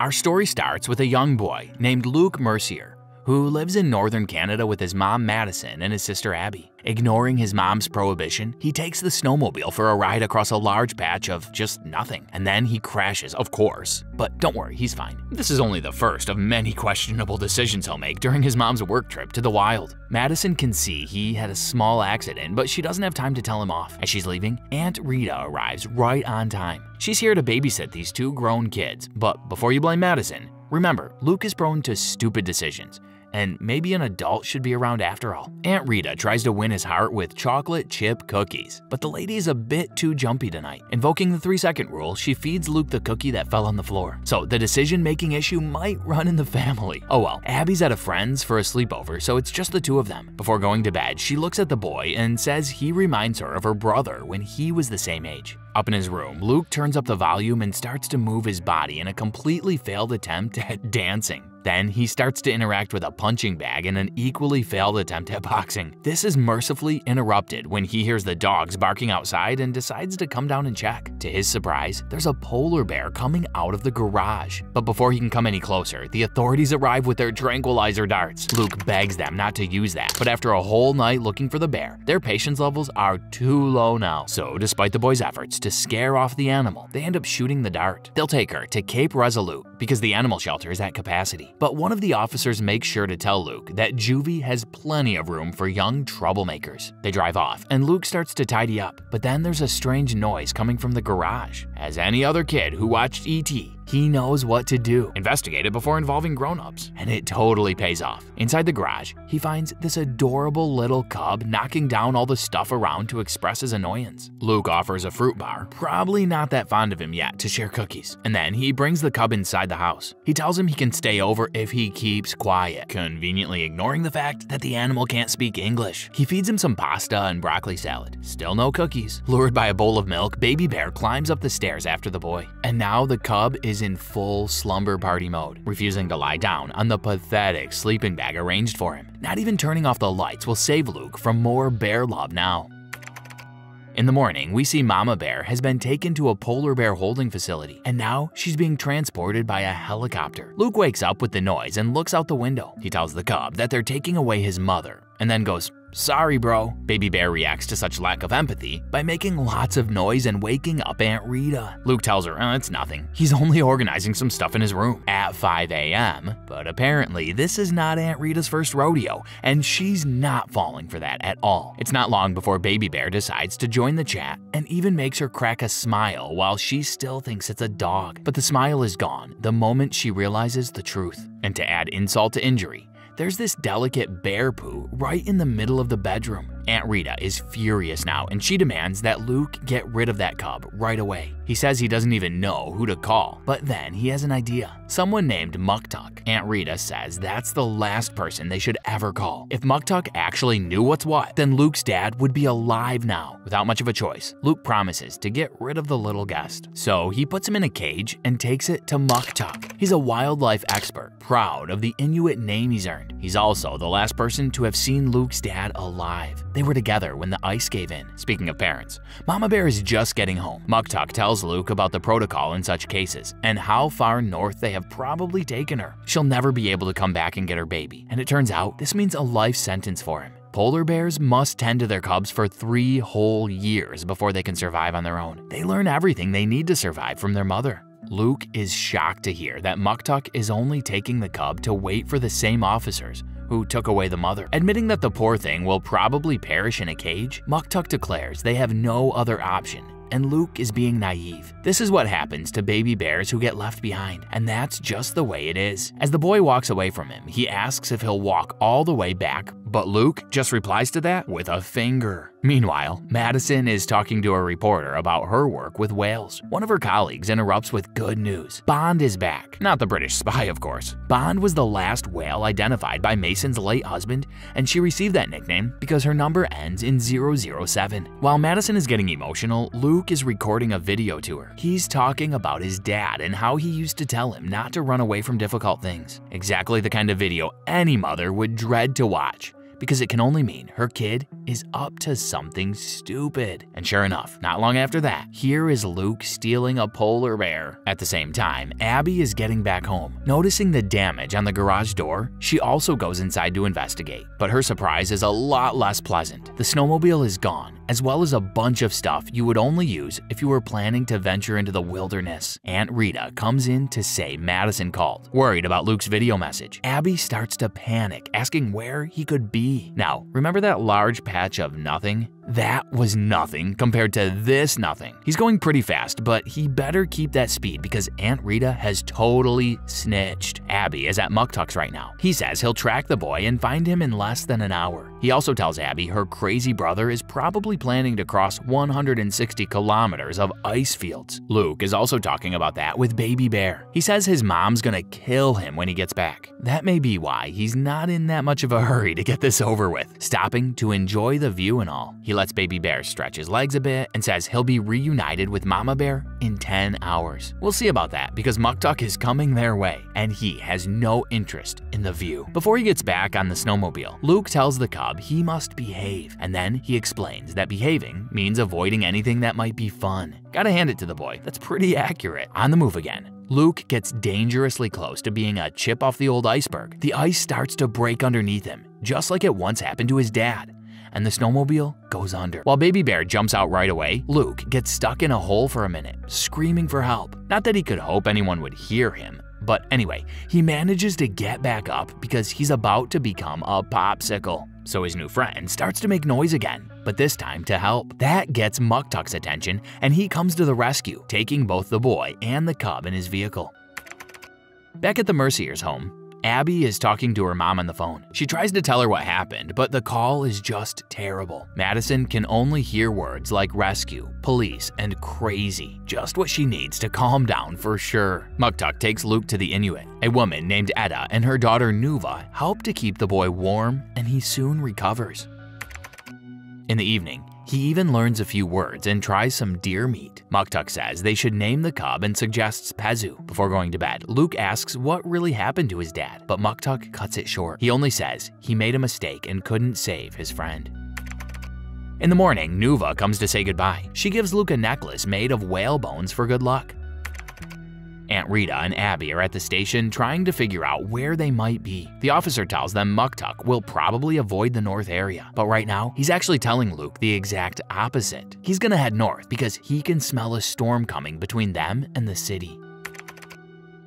Our story starts with a young boy named Luke Mercier, who lives in northern Canada with his mom Madison and his sister Abby. Ignoring his mom's prohibition, he takes the snowmobile for a ride across a large patch of just nothing, and then he crashes, of course. But don't worry, he's fine. This is only the first of many questionable decisions he'll make during his mom's work trip to the wild. Madison can see he had a small accident, but she doesn't have time to tell him off. As she's leaving, Aunt Rita arrives right on time. She's here to babysit these two grown kids, but before you blame Madison, remember, Luke is prone to stupid decisions, and maybe an adult should be around after all. Aunt Rita tries to win his heart with chocolate chip cookies, but the lady is a bit too jumpy tonight. Invoking the 3-second rule, she feeds Luke the cookie that fell on the floor. So the decision-making issue might run in the family. Oh well, Abby's at a friend's for a sleepover, so it's just the two of them. Before going to bed, she looks at the boy and says he reminds her of her brother when he was the same age. Up in his room, Luke turns up the volume and starts to move his body in a completely failed attempt at dancing. Then he starts to interact with a punching bag in an equally failed attempt at boxing. This is mercifully interrupted when he hears the dogs barking outside and decides to come down and check. To his surprise, there's a polar bear coming out of the garage. But before he can come any closer, the authorities arrive with their tranquilizer darts. Luke begs them not to use that, but after a whole night looking for the bear, their patience levels are too low now. So despite the boys' efforts to scare off the animal, they end up shooting the dart. They'll take her to Cape Resolute because the animal shelter is at capacity. But one of the officers makes sure to tell Luke that Juvie has plenty of room for young troublemakers. They drive off, and Luke starts to tidy up, but then there's a strange noise coming from the garage. As any other kid who watched E.T., he knows what to do. Investigate it before involving grown-ups, and it totally pays off. Inside the garage, he finds this adorable little cub knocking down all the stuff around to express his annoyance. Luke offers a fruit bar, probably not that fond of him yet, to share cookies, and then he brings the cub inside the house. He tells him he can stay over if he keeps quiet, conveniently ignoring the fact that the animal can't speak English. He feeds him some pasta and broccoli salad. Still no cookies. Lured by a bowl of milk, Baby Bear climbs up the stairs after the boy, and now the cub is in full slumber party mode, refusing to lie down on the pathetic sleeping bag arranged for him. Not even turning off the lights will save Luke from more bear love now. In the morning, we see Mama Bear has been taken to a polar bear holding facility, and now she's being transported by a helicopter. Luke wakes up with the noise and looks out the window. He tells the cub that they're taking away his mother, and then goes, "Sorry, bro." Baby Bear reacts to such lack of empathy by making lots of noise and waking up Aunt Rita. Luke tells her, it's nothing. He's only organizing some stuff in his room at 5 a.m. But apparently, this is not Aunt Rita's first rodeo, and she's not falling for that at all. It's not long before Baby Bear decides to join the chat and even makes her crack a smile while she still thinks it's a dog. But the smile is gone the moment she realizes the truth. And to add insult to injury, there's this delicate bear poo right in the middle of the bedroom. Aunt Rita is furious now, and she demands that Luke get rid of that cub right away. He says he doesn't even know who to call, but then he has an idea. Someone named Muktuk. Aunt Rita says that's the last person they should ever call. If Muktuk actually knew what's what, then Luke's dad would be alive now. Without much of a choice, Luke promises to get rid of the little guest. So he puts him in a cage and takes it to Muktuk. He's a wildlife expert, proud of the Inuit name he's earned. He's also the last person to have seen Luke's dad alive. They were together when the ice gave in. Speaking of parents, Mama Bear is just getting home. Muktuk tells Luke about the protocol in such cases and how far north they have probably taken her. She'll never be able to come back and get her baby, and it turns out this means a life sentence for him. Polar bears must tend to their cubs for 3 whole years before they can survive on their own. They learn everything they need to survive from their mother. Luke is shocked to hear that Muktuk is only taking the cub to wait for the same officers who took away the mother. Admitting that the poor thing will probably perish in a cage, Muktuk declares they have no other option, and Luke is being naive. This is what happens to baby bears who get left behind, and that's just the way it is. As the boy walks away from him, he asks if he'll walk all the way back, but Luke just replies to that with a finger. Meanwhile, Madison is talking to a reporter about her work with whales. One of her colleagues interrupts with good news. Bond is back. Not the British spy, of course. Bond was the last whale identified by Mason's late husband, and she received that nickname because her number ends in 007. While Madison is getting emotional, Luke is recording a video to her. He's talking about his dad and how he used to tell him not to run away from difficult things. Exactly the kind of video any mother would dread to watch, because it can only mean her kid is up to something stupid. And sure enough, not long after that, here is Luke stealing a polar bear. At the same time, Abby is getting back home. Noticing the damage on the garage door, she also goes inside to investigate. But her surprise is a lot less pleasant. The snowmobile is gone, as well as a bunch of stuff you would only use if you were planning to venture into the wilderness. Aunt Rita comes in to say Madison called, worried about Luke's video message. Abby starts to panic, asking where he could be. Now, remember that large patch of nothing? That was nothing compared to this nothing. He's going pretty fast, but he better keep that speed because Aunt Rita has totally snitched. Abby is at Muktuk's right now. He says he'll track the boy and find him in less than an hour. He also tells Abby her crazy brother is probably planning to cross 160 kilometers of ice fields. Luke is also talking about that with Baby Bear. He says his mom's gonna kill him when he gets back. That may be why he's not in that much of a hurry to get this over with, stopping to enjoy the view and all. He lets Baby Bear stretch his legs a bit and says he'll be reunited with Mama Bear in 10 hours. We'll see about that because Muktuk is coming their way and he has no interest in the view. Before he gets back on the snowmobile, Luke tells the cub he must behave, and then he explains that behaving means avoiding anything that might be fun. Gotta hand it to the boy, that's pretty accurate. On the move again, Luke gets dangerously close to being a chip off the old iceberg. The ice starts to break underneath him, just like it once happened to his dad, and the snowmobile goes under. While Baby Bear jumps out right away, Luke gets stuck in a hole for a minute, screaming for help. Not that he could hope anyone would hear him, but anyway, he manages to get back up because he's about to become a popsicle. So his new friend starts to make noise again, but this time to help. That gets Muktuk's attention, and he comes to the rescue, taking both the boy and the cub in his vehicle. Back at the Mercier's home, Abby is talking to her mom on the phone. She tries to tell her what happened, but the call is just terrible. Madison can only hear words like rescue, police, and crazy. Just what she needs to calm down for sure. Muktuk takes Luke to the Inuit. A woman named Etta and her daughter Nuva help to keep the boy warm, and he soon recovers. In the evening, he even learns a few words and tries some deer meat. Muktuk says they should name the cub and suggests Pezu. Before going to bed, Luke asks what really happened to his dad, but Muktuk cuts it short. He only says he made a mistake and couldn't save his friend. In the morning, Nuva comes to say goodbye. She gives Luke a necklace made of whale bones for good luck. Aunt Rita and Abby are at the station trying to figure out where they might be. The officer tells them Muktuk will probably avoid the north area, but right now, he's actually telling Luke the exact opposite. He's gonna head north because he can smell a storm coming between them and the city.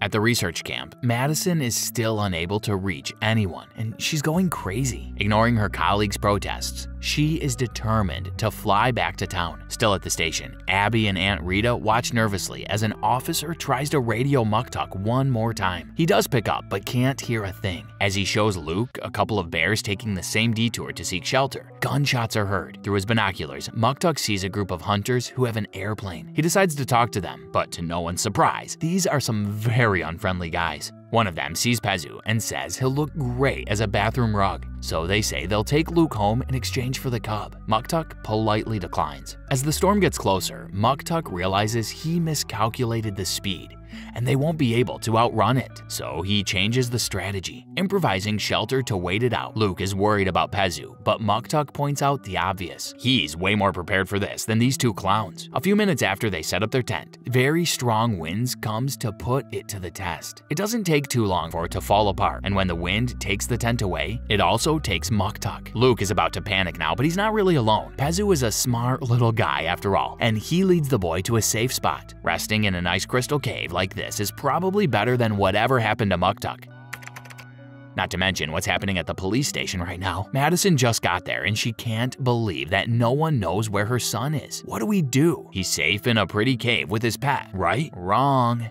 At the research camp, Madison is still unable to reach anyone, and she's going crazy. Ignoring her colleagues' protests, she is determined to fly back to town. Still at the station, Abby and Aunt Rita watch nervously as an officer tries to radio Muktuk one more time. He does pick up, but can't hear a thing. As he shows Luke a couple of bears taking the same detour to seek shelter, gunshots are heard. Through his binoculars, Muktuk sees a group of hunters who have an airplane. He decides to talk to them, but to no one's surprise, these are some very unfriendly guys. One of them sees Pezu and says he'll look great as a bathroom rug, so they say they'll take Luke home in exchange for the cub. Muktuk politely declines. As the storm gets closer, Muktuk realizes he miscalculated the speed, and they won't be able to outrun it. So he changes the strategy, improvising shelter to wait it out. Luke is worried about Pezu, but Muktuk points out the obvious. He's way more prepared for this than these two clowns. A few minutes after they set up their tent, very strong winds comes to put it to the test. It doesn't take too long for it to fall apart, and when the wind takes the tent away, it also takes Muktuk. Luke is about to panic now, but he's not really alone. Pezu is a smart little guy after all, and he leads the boy to a safe spot. Resting in a nice crystal cave like this is probably better than whatever happened to Muktuk. Not to mention what's happening at the police station right now. Madison just got there and she can't believe that no one knows where her son is. What do we do? He's safe in a pretty cave with his pet, right? Wrong.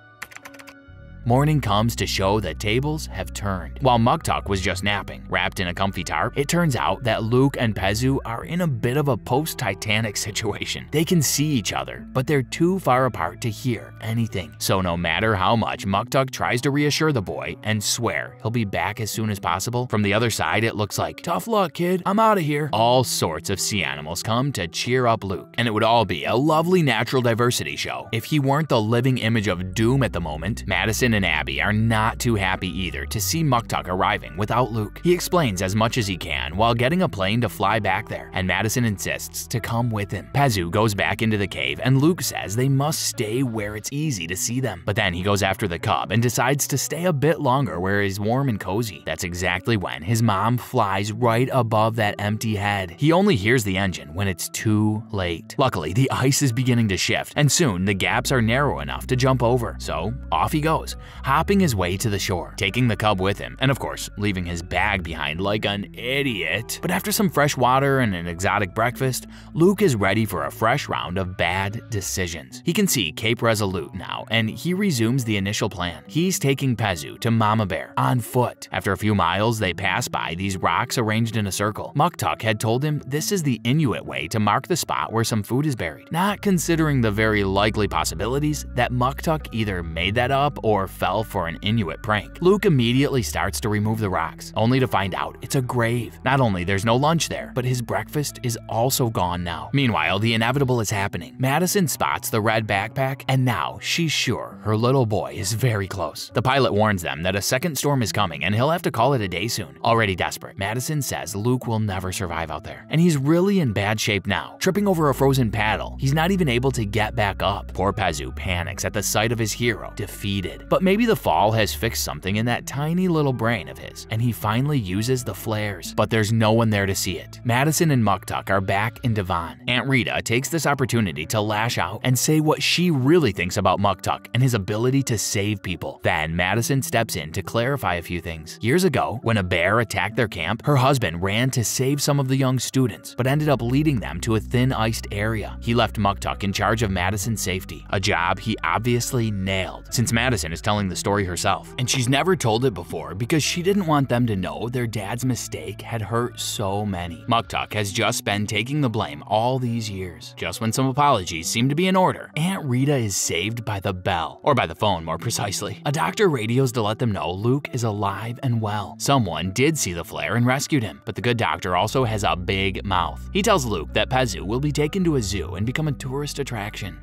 Morning comes to show the tables have turned. While Muktuk was just napping, wrapped in a comfy tarp, it turns out that Luke and Pezu are in a bit of a post-Titanic situation. They can see each other, but they're too far apart to hear anything. So no matter how much Muktuk tries to reassure the boy and swear he'll be back as soon as possible, from the other side it looks like, "Tough luck, kid, I'm out of here." All sorts of sea animals come to cheer up Luke, and it would all be a lovely natural diversity show if he weren't the living image of doom at the moment. Madison and Abby are not too happy either to see Muktuk arriving without Luke. He explains as much as he can while getting a plane to fly back there, and Madison insists to come with him. Pazu goes back into the cave, and Luke says they must stay where it's easy to see them. But then he goes after the cub and decides to stay a bit longer where he's warm and cozy. That's exactly when his mom flies right above that empty head. He only hears the engine when it's too late. Luckily, the ice is beginning to shift, and soon the gaps are narrow enough to jump over. So off he goes, hopping his way to the shore, taking the cub with him, and of course, leaving his bag behind like an idiot. But after some fresh water and an exotic breakfast, Luke is ready for a fresh round of bad decisions. He can see Cape Resolute now, and he resumes the initial plan. He's taking Pazu to Mama Bear on foot. After a few miles, they pass by these rocks arranged in a circle. Muktuk had told him this is the Inuit way to mark the spot where some food is buried, not considering the very likely possibilities that Muktuk either made that up or fell for an Inuit prank. Luke immediately starts to remove the rocks, only to find out it's a grave. Not only there's no lunch there, but his breakfast is also gone now. Meanwhile, the inevitable is happening. Madison spots the red backpack, and now she's sure her little boy is very close. The pilot warns them that a second storm is coming and he'll have to call it a day soon. Already desperate, Madison says Luke will never survive out there, and he's really in bad shape now, tripping over a frozen paddle. He's not even able to get back up. Poor Pazu panics at the sight of his hero defeated. But maybe the fall has fixed something in that tiny little brain of his, and he finally uses the flares. But there's no one there to see it. Madison and Muktuk are back in Devon. Aunt Rita takes this opportunity to lash out and say what she really thinks about Muktuk and his ability to save people. Then Madison steps in to clarify a few things. Years ago, when a bear attacked their camp, her husband ran to save some of the young students, but ended up leading them to a thin iced area. He left Muktuk in charge of Madison's safety, a job he obviously nailed, since Madison is telling the story herself. And she's never told it before because she didn't want them to know their dad's mistake had hurt so many. Muktuk has just been taking the blame all these years. Just when some apologies seem to be in order, Aunt Rita is saved by the bell, or by the phone more precisely. A doctor radios to let them know Luke is alive and well. Someone did see the flare and rescued him, but the good doctor also has a big mouth. He tells Luke that Pazu will be taken to a zoo and become a tourist attraction.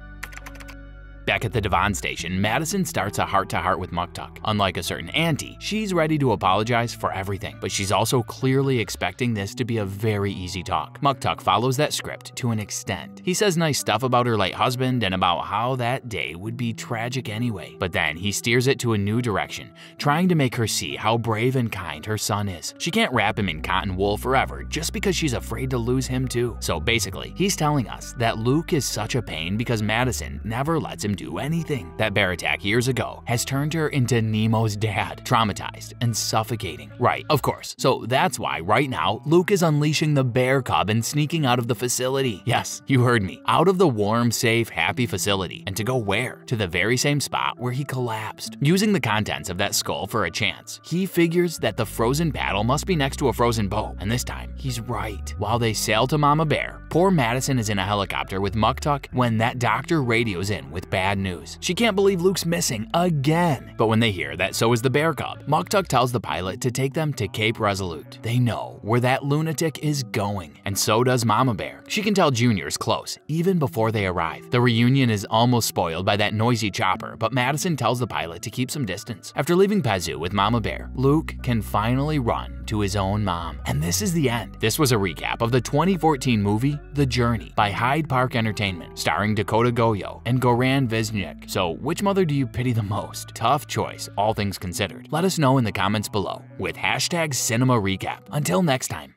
Back at the Devon station, Madison starts a heart-to-heart with Muktuk. Unlike a certain auntie, she's ready to apologize for everything, but she's also clearly expecting this to be a very easy talk. Muktuk follows that script to an extent. He says nice stuff about her late husband and about how that day would be tragic anyway. But then he steers it to a new direction, trying to make her see how brave and kind her son is. She can't wrap him in cotton wool forever just because she's afraid to lose him too. So basically, he's telling us that Luke is such a pain because Madison never lets him do anything. That bear attack years ago has turned her into Nemo's dad, traumatized and suffocating. Right, of course. So that's why right now, Luke is unleashing the bear cub and sneaking out of the facility. Yes, you heard me. Out of the warm, safe, happy facility. And to go where? To the very same spot where he collapsed. Using the contents of that skull for a chance, he figures that the frozen paddle must be next to a frozen boat, and this time, he's right. While they sail to Mama Bear, poor Madison is in a helicopter with Muktuk when that doctor radios in with bad news. She can't believe Luke's missing again. But when they hear that so is the bear cub, Muktuk tells the pilot to take them to Cape Resolute. They know where that lunatic is going, and so does Mama Bear. She can tell Junior's close, even before they arrive. The reunion is almost spoiled by that noisy chopper, but Madison tells the pilot to keep some distance. After leaving Pazu with Mama Bear, Luke can finally run to his own mom. And this is the end. This was a recap of the 2014 movie The Journey by Hyde Park Entertainment, starring Dakota Goyo and Goran Visnjic. So which mother do you pity the most? Tough choice, all things considered. Let us know in the comments below with #CinemaRecap. Until next time.